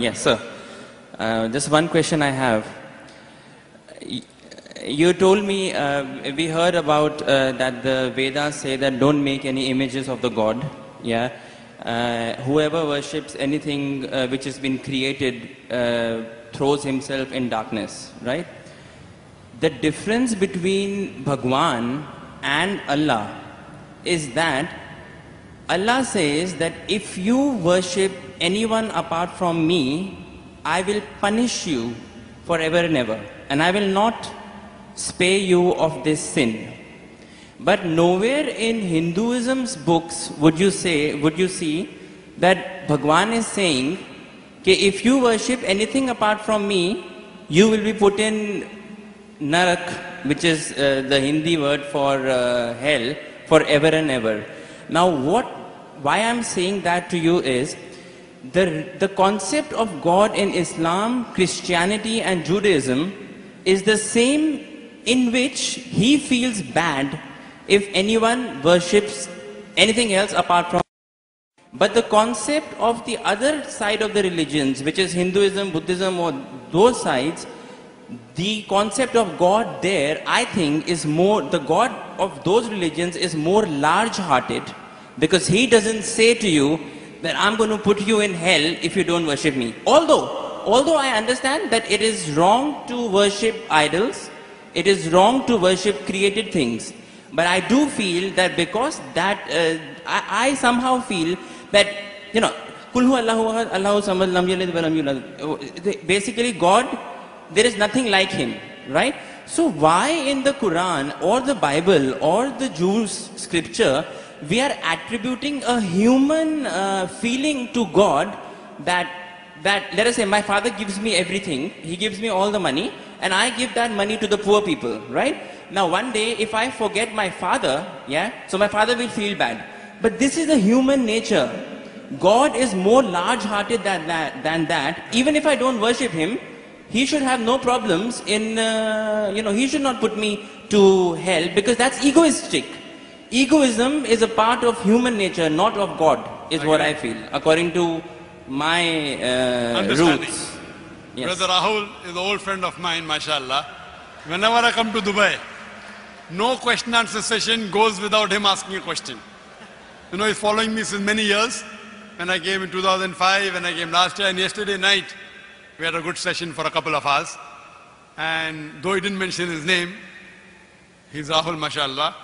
Yes, sir. Just one question I have. You told me, we heard about that the Vedas say that don't make any images of the God. Yeah. Whoever worships anything which has been created throws himself in darkness, right? The difference between Bhagwan and Allah is that Allah says that if you worship anyone apart from me, I will punish you forever and ever, and I will not spare you of this sin. But nowhere in Hinduism's books would you see that Bhagwan is saying that if you worship anything apart from me, you will be put in Narak, which is the Hindi word for hell, forever and ever. Now why I'm saying that to you is, the concept of God in Islam, Christianity and Judaism is the same, in which he feels bad if anyone worships anything else apart from. But the concept of the other side of the religions, which is Hinduism, Buddhism, or those sides, the concept of God there, I think, is more, the God of those religions is more large-hearted, because he doesn't say to you that I'm going to put you in hell if you don't worship me. Although I understand that it is wrong to worship idols, it is wrong to worship created things, but I do feel that because that, I somehow feel that, you know, basically God, there is nothing like him, right? So why in the Quran or the Bible or the Jews scripture we are attributing a human feeling to God that let us say my father gives me everything, he gives me all the money, and I give that money to the poor people, right? Now one day if I forget my father, yeah, so my father will feel bad. But this is the human nature. God is more large-hearted than that. Even if I don't worship him, he should have no problems in, he should not put me to hell, because that's egoistic. Egoism is a part of human nature, not of God, is what I feel, according to my roots. Yes. Brother Rahul is an old friend of mine, mashallah. Whenever I come to Dubai, no question answer session goes without him asking a question. You know, he's following me since many years. When I came in 2005, when I came last year, and yesterday night, we had a good session for a couple of hours. And though he didn't mention his name, he's Rahul, mashallah.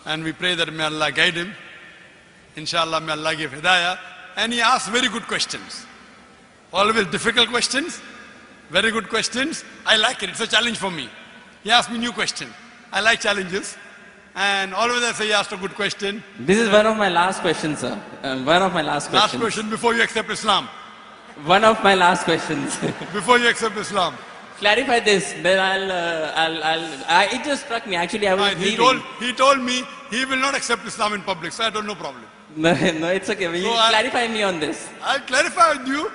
And we pray that may Allah guide him. Inshallah, may Allah give hidayah. And he asks very good questions. Always difficult questions, very good questions. I like it, it's a challenge for me. He asked me new question. I like challenges. And always I say he asked a good question. This is one of my last questions, sir. One of my last questions. Last question before you accept Islam. One of my last questions. Before you accept Islam. Clarify this, then it just struck me. Actually, I was leaving. He told me he will not accept Islam in public, so I don't know problem. No, it's okay. Will you clarify me on this? I'll clarify with you,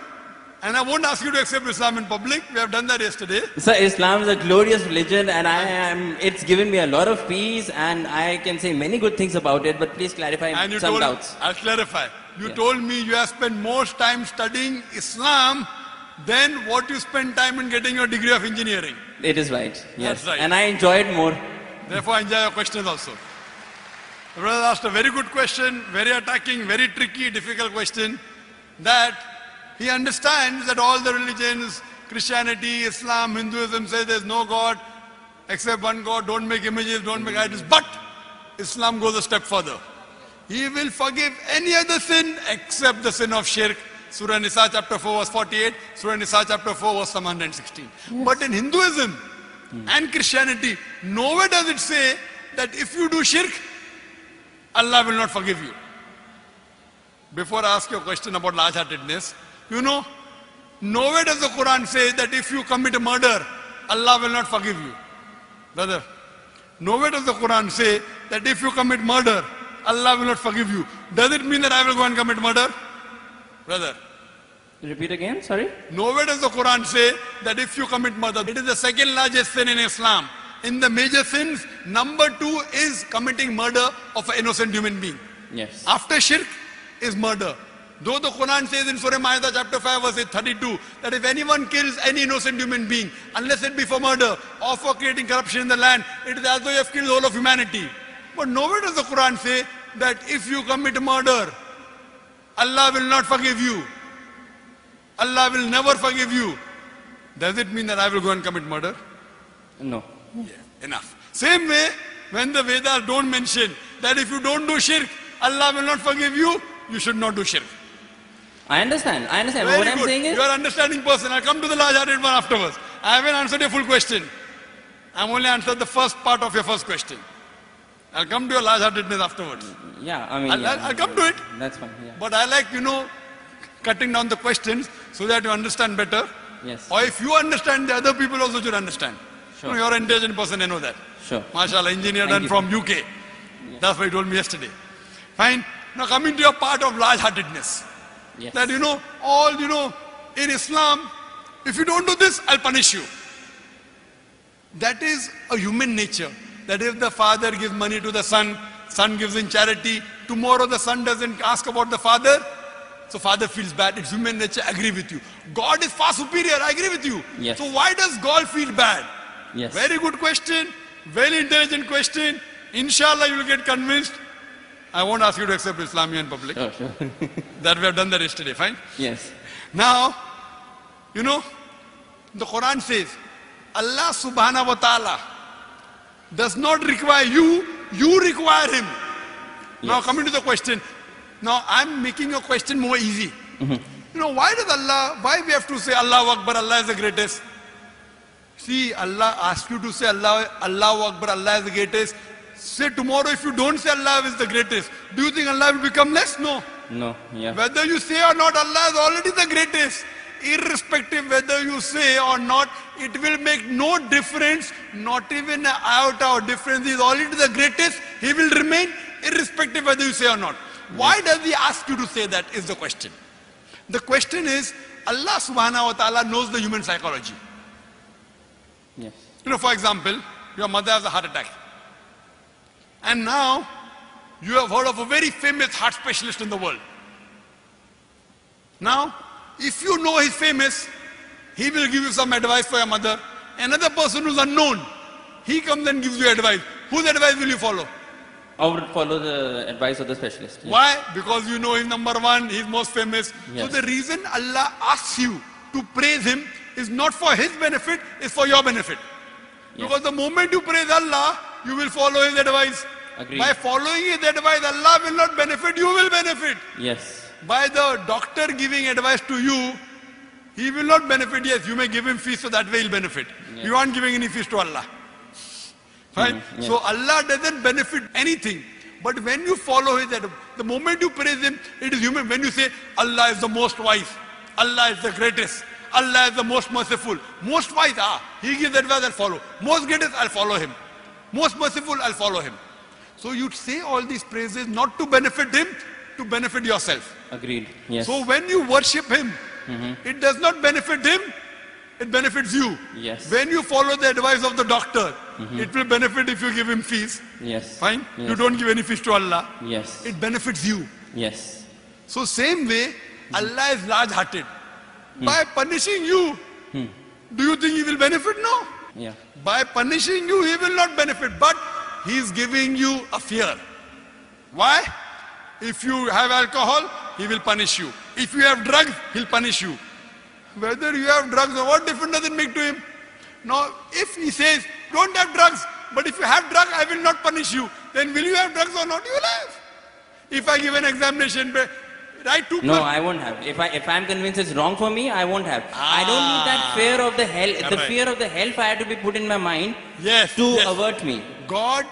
and I won't ask you to accept Islam in public. We have done that yesterday. Sir, Islam is a glorious religion, and it's given me a lot of peace, and I can say many good things about it, but please clarify some doubts. I'll clarify. You told me you have spent more time studying Islam than what you spend time in getting your degree of engineering. It is right, yes. That's right. And I enjoyed more. Therefore, I enjoy your questions also. The brother asked a very good question, very attacking, very tricky, difficult question, that he understands that all the religions, Christianity, Islam, Hinduism, say there's no God except one God, don't make images, don't make idols. But Islam goes a step further. He will forgive any other sin except the sin of shirk. Surah Nisa chapter 4 verse 48, Surah Nisa chapter 4 verse 116. Yes. But in Hinduism and Christianity, nowhere does it say that if you do shirk, Allah will not forgive you. Before I ask you a question about large-heartedness, you know, nowhere does the Quran say that if you commit a murder, Allah will not forgive you. Brother, nowhere does the Quran say that if you commit murder, Allah will not forgive you. Does it mean that I will go and commit murder? Brother. Repeat again, sorry? Nowhere does the Quran say that if you commit murder, it is the second largest sin in Islam. In the major sins, number 2 is committing murder of an innocent human being. Yes. After shirk is murder. Though the Quran says in Surah Ma'idah chapter 5 verse 32 that if anyone kills any innocent human being, unless it be for murder or for creating corruption in the land, it is as though you have killed the whole of humanity. But nowhere does the Quran say that if you commit murder, Allah will not forgive you. Allah will never forgive you. Does it mean that I will go and commit murder? No. Yeah, enough. Same way, when the Vedas don't mention that if you don't do shirk, Allah will not forgive you, you should not do shirk. I understand. Very What I'm good. saying is, You are an understanding person. I'll come to the large-hearted one afterwards. I haven't answered your full question. I've only answered the first part of your first question. I'll come to your large-heartedness afterwards. yeah, I mean, I'll come to it. That's fine. Yeah. But I like, cutting down the questions so that you understand better. Yes. Or if you understand, the other people also should understand. Sure. You're an intelligent person, I know that. Sure. MashaAllah, engineer Thank done you. from UK. That's what he told me yesterday. Fine. Now coming to your part of large-heartedness. Yes. That in Islam, if you don't do this, I'll punish you. That is a human nature. That if the father gives money to the son, son gives in charity, tomorrow the son doesn't ask about the father, so father feels bad. It's human nature, I agree with you. God is far superior, I agree with you. Yes. So why does God feel bad? Yes. Very good question, very intelligent question. Inshallah you will get convinced. I won't ask you to accept Islam in public. Sure. That we have done that yesterday, fine? Yes. Now, the Quran says, Allah subhanahu wa ta'ala does not require you, you require him. Now coming to the question, now I'm making your question more easy. Why we have to say Allahu Akbar, Allah is the greatest? See, Allah asks you to say Allahu Akbar, Allah is the greatest. Say tomorrow if you don't say Allah is the greatest, do you think Allah will become less? No. No. Yeah. Whether you say or not, Allah is already the greatest. Irrespective whether you say or not, it will make no difference, not even an iota of difference. He is already the greatest. He will remain irrespective whether you say or not. Why does he ask you to say that is the question. The question is, Allah subhanahu wa ta'ala knows the human psychology. Yes. For example, your mother has a heart attack. And now, you have heard of a very famous heart specialist in the world. Now, if you know he's famous, he will give you some advice for your mother. Another person who's unknown, he comes and gives you advice. Whose advice will you follow? I would follow the advice of the specialist. Yes. Why? Because you know he's number one, he's most famous. Yes. So the reason Allah asks you to praise him is not for his benefit, it's for your benefit. Yes. Because the moment you praise Allah, you will follow his advice. Agreed. By following his advice, Allah will not benefit, you will benefit. Yes. By the doctor giving advice to you, he will not benefit. Yes, you may give him fees so that way he'll benefit. Yes. You aren't giving any fees to Allah. Right? Yes. So Allah doesn't benefit anything. But when you follow his advice, the moment you praise him, it is human. When you say, Allah is the most wise, Allah is the greatest, Allah is the most merciful, most wise, he gives advice, I'll follow. Most greatest, I'll follow him. Most merciful, I'll follow him. So you say all these praises not to benefit him, to benefit yourself. Agreed. Yes. So when you worship him, it does not benefit him, it benefits you. Yes. When you follow the advice of the doctor, it will benefit if you give him fees. Yes. Fine? Yes. You don't give any fees to Allah. Yes. It benefits you. Yes. So same way, Allah is large-hearted. By punishing you, do you think he will benefit? No. Yeah. By punishing you, he will not benefit. But he is giving you a fear. Why? If you have alcohol, he will punish you. If you have drugs, he'll punish you. Whether you have drugs or what difference does it make to him? Now, if he says, don't have drugs, but if you have drugs, I will not punish you, then will you have drugs or not? You will have. If I give an examination, write 2 No, I won't have. If I'm convinced it's wrong for me, I won't have. I don't need that fear of the hell. The Correct. fear of the hellfire to be put in my mind Yes, to yes. avert me. God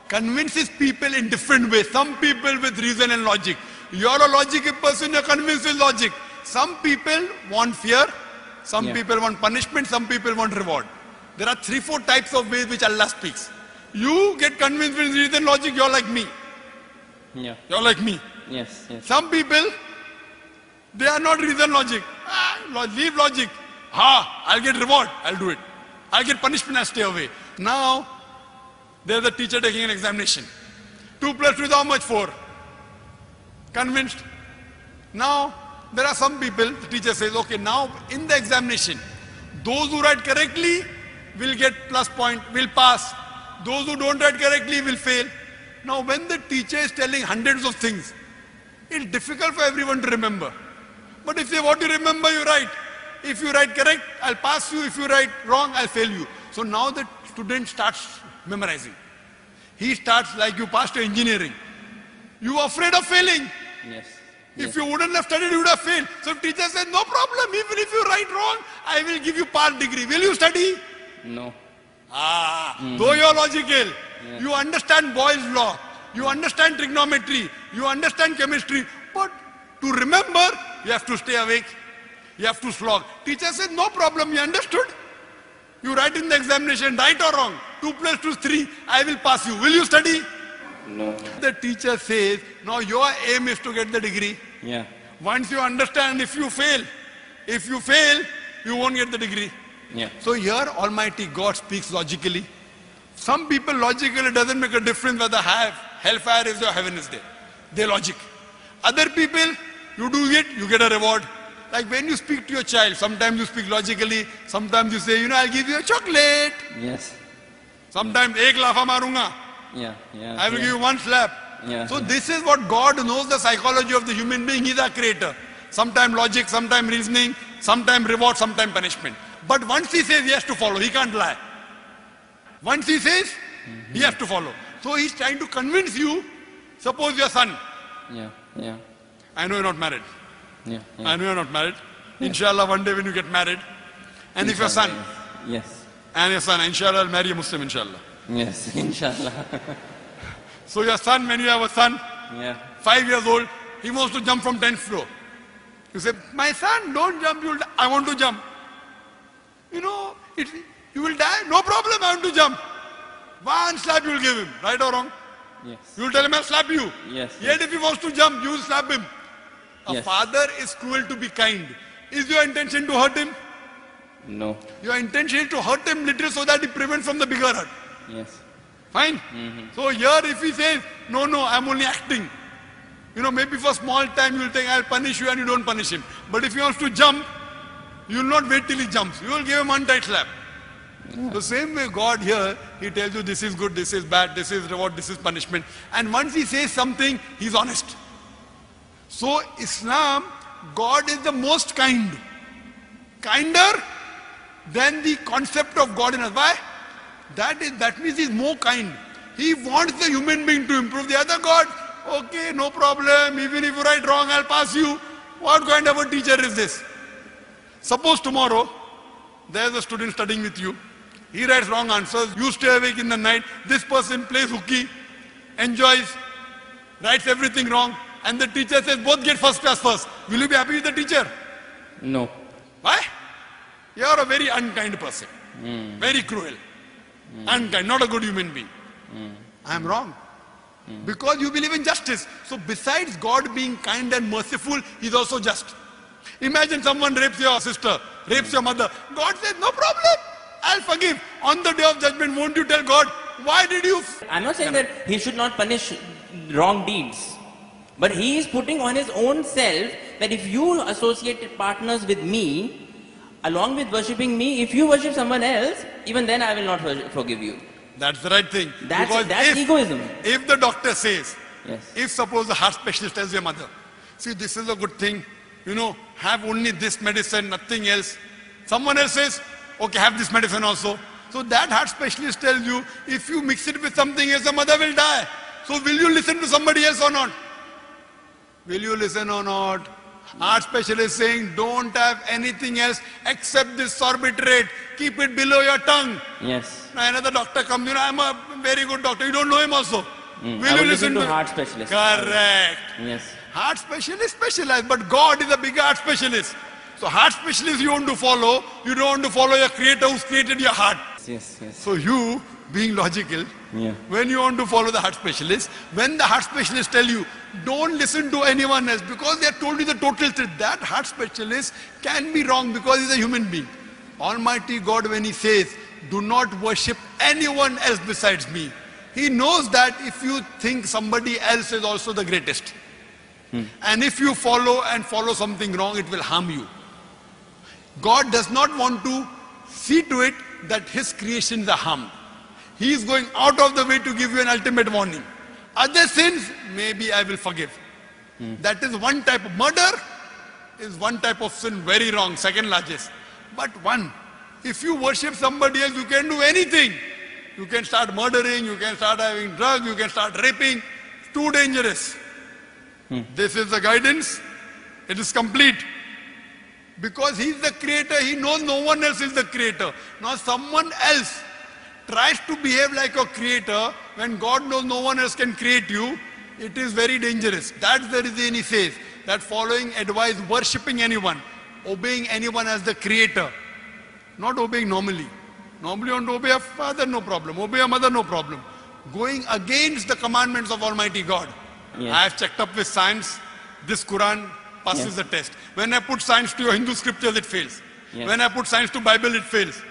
convinces people in different ways. Some people with reason and logic. You're a logical person, you're convinced with logic. Some people want fear, some people want punishment, some people want reward. There are 3-4 types of ways which Allah speaks. You get convinced with reason and logic, you're like me. Yeah. You're like me. Yes. Yes. Some people, they are not reason logic. Leave logic. I'll get reward, I'll do it. I'll get punishment, I'll stay away. Now, there's a teacher taking an examination. 2 + 2 is how much? 4. Convinced? Now, there are some people, the teacher says, okay, now in the examination, those who write correctly will get plus point, will pass. Those who don't write correctly will fail. Now, when the teacher is telling hundreds of things, it's difficult for everyone to remember. But if they want to remember, you write. If you write correct, I'll pass you. If you write wrong, I'll fail you. So now the student starts memorizing. He starts like you passed your engineering. You are afraid of failing. Yes. If you wouldn't have studied, you would have failed. So teacher said, no problem. Even if you write wrong, I will give you part degree. Will you study? No. Though you are logical, you understand Boyle's law, you understand trigonometry, you understand chemistry, but to remember, you have to stay awake, you have to slog. Teacher said, no problem, you understood? You write in the examination, right or wrong, 2 plus 2 is 3, I will pass you. Will you study? No. The teacher says, now your aim is to get the degree. Yeah. Once you understand, if you fail, you won't get the degree. Yeah. So here Almighty God speaks logically. Some people logically it doesn't make a difference whether hellfire is or heaven is there. They logic. Other people, you do it, you get a reward. Like when you speak to your child, sometimes you speak logically, sometimes you say, I'll give you a chocolate. Yes. Sometimes, ek lafa marunga. Yeah. I will give you one slap. Yeah. So this is what God knows the psychology of the human being. He is our creator. Sometimes logic, sometimes reasoning, sometimes reward, sometimes punishment. But once he says he has to follow, he can't lie. Once he says, he has to follow. So he's trying to convince you, suppose your son. Yeah. I know you're not married. Yeah. I know you're not married. Inshallah, one day when you get married. And if your son, yes. and your son, inshallah, will marry a Muslim, inshallah. Yes, inshallah. So your son, when you have a son, 5 years old, he wants to jump from 10th floor. You say, my son, don't jump, you'll die. I want to jump. You will die, no problem, I want to jump. One slap you will give him, right or wrong? Yes. You will tell him, I'll slap you. Yes. Yet if he wants to jump, you will slap him. A father is cruel to be kind. Is your intention to hurt him? No. Your intention is to hurt him little so that he prevents from the bigger hurt. Yes. Fine? So here if he says, no, I'm only acting. Maybe for small time you will think, I'll punish you and you don't punish him. But if he wants to jump, you will not wait till he jumps. You will give him one tight slap. The same way God here, he tells you this is good, this is bad, this is reward, this is punishment. And once he says something, he's honest. So Islam, God is the most kind. Kinder than the concept of God in us. Why? That means he's more kind. He wants the human being to improve. The other God, okay, no problem. Even if you write wrong, I'll pass you. What kind of a teacher is this? Suppose tomorrow, there's a student studying with you. He writes wrong answers. You stay awake in the night. This person plays hooky, enjoys, writes everything wrong. And the teacher says, both get first class first. Will you be happy with the teacher? No. Why? You are a very unkind person. Very cruel. Unkind, not a good human being. I am wrong. Because you believe in justice. So besides God being kind and merciful, he is also just. Imagine someone rapes your sister, rapes your mother. God says, no problem. I'll forgive. On the day of judgment, won't you tell God, why did you... I'm not saying that he should not punish wrong deeds. But he is putting on his own self that if you associate partners with me, along with worshipping me, if you worship someone else, even then I will not forgive you. That's the right thing. That's egoism. If the doctor says, yes. If suppose the heart specialist tells your mother, see this is a good thing, have only this medicine, nothing else. Someone else says, okay, have this medicine also. So that heart specialist tells you, if you mix it with something else, the mother will die. So will you listen to somebody else or not? Will you listen or not? Heart specialist saying, don't have anything else except this sorbitrate. Keep it below your tongue. Yes. Now another doctor comes, I'm a very good doctor. You don't know him also. Will you listen to heart specialist? Correct. Yes. Heart specialist specialized, but God is a bigger heart specialist. So heart specialist you want to follow, you don't want to follow your creator who's created your heart. Yes. So you, being logical, when you want to follow the heart specialist, when the heart specialist tell you, don't listen to anyone else because they have told you the total truth, that heart specialist can be wrong because he's a human being. Almighty God, when he says, do not worship anyone else besides me, he knows that if you think somebody else is also the greatest, And if you follow something wrong, it will harm you. God does not want to see to it that his creations are harmed. He is going out of the way to give you an ultimate warning. Other sins, maybe I will forgive. That is one type of murder, is one type of sin, very wrong, second largest. But one, if you worship somebody else, you can do anything. You can start murdering, you can start having drugs, you can start raping. It's too dangerous. This is the guidance. It is complete. Because he is the creator, he knows no one else is the creator. Now someone else tries to behave like a creator when God knows no one else can create you. It is very dangerous. That's the reason he says that following advice, worshipping anyone, obeying anyone as the creator, not obeying normally. Normally you want to obey a father, no problem. Obey a mother, no problem. Going against the commandments of Almighty God. Yes. I have checked up with science. This Quran passes the test. When I put science to your Hindu scriptures, it fails. Yes. When I put science to Bible, it fails.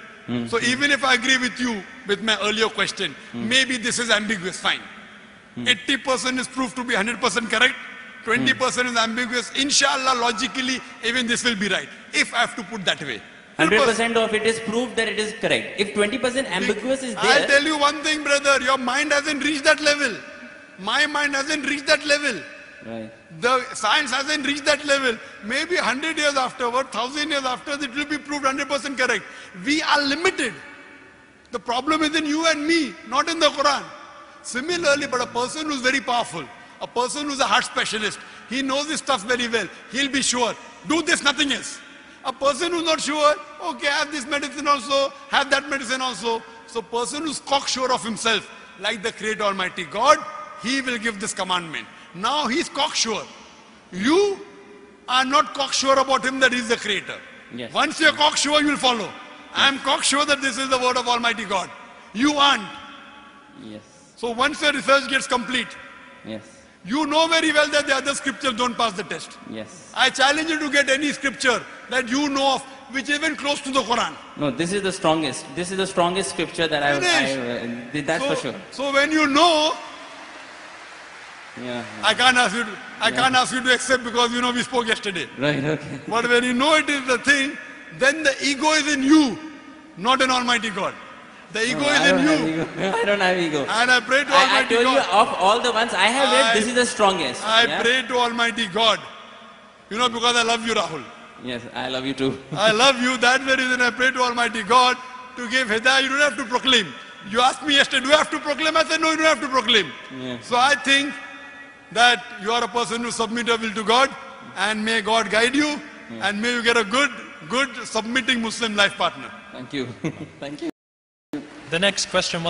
So even if I agree with you, with my earlier question, maybe this is ambiguous, fine. 80% is proved to be 100% correct. 20% is ambiguous. Inshallah, logically, even this will be right. If I have to put that way. 100% of it is proved that it is correct. If 20% ambiguous is I'll there, tell you one thing, brother. Your mind hasn't reached that level. My mind hasn't reached that level. right? The science hasn't reached that level. Maybe 100 years afterward, 1000 years after, it will be proved 100% correct. We are limited. The problem is in you and me, not in the Quran. Similarly, but a person who's very powerful, a person who's a heart specialist, he knows this stuff very well. He'll be sure. Do this, nothing else. A person who's not sure, okay, have this medicine also, have that medicine also. So person who's cocksure of himself, like the Creator Almighty God, he will give this commandment. Now he's cocksure. You are not cocksure about him that he's the Creator. Yes. Once you're cocksure, you'll follow. I'm cocksure that this is the word of Almighty God. You aren't. Yes. So once your research gets complete, Yes. you know very well that the other scriptures don't pass the test. Yes. I challenge you to get any scripture that you know of which is even close to the Quran. No, this is the strongest. This is the strongest scripture that that's for sure. So when you know, Yeah. I can't ask you to accept because you know we spoke yesterday. Right, okay. But when you know it is the thing, then the ego is in you, not in Almighty God. The ego is in you. I don't have ego. And I pray to I Almighty told you, God. of all the ones I have read, this is the strongest. I pray to Almighty God. You know, because I love you, Rahul. Yes, I love you too. I love you. That's the reason I pray to Almighty God to give hidayah. You don't have to proclaim. You asked me yesterday, do you have to proclaim? I said, no, you don't have to proclaim. Yeah. So I think that you are a person who submit your will to God, and may God guide you, and may you get a good submitting Muslim life partner. Thank you. Thank you. The next question was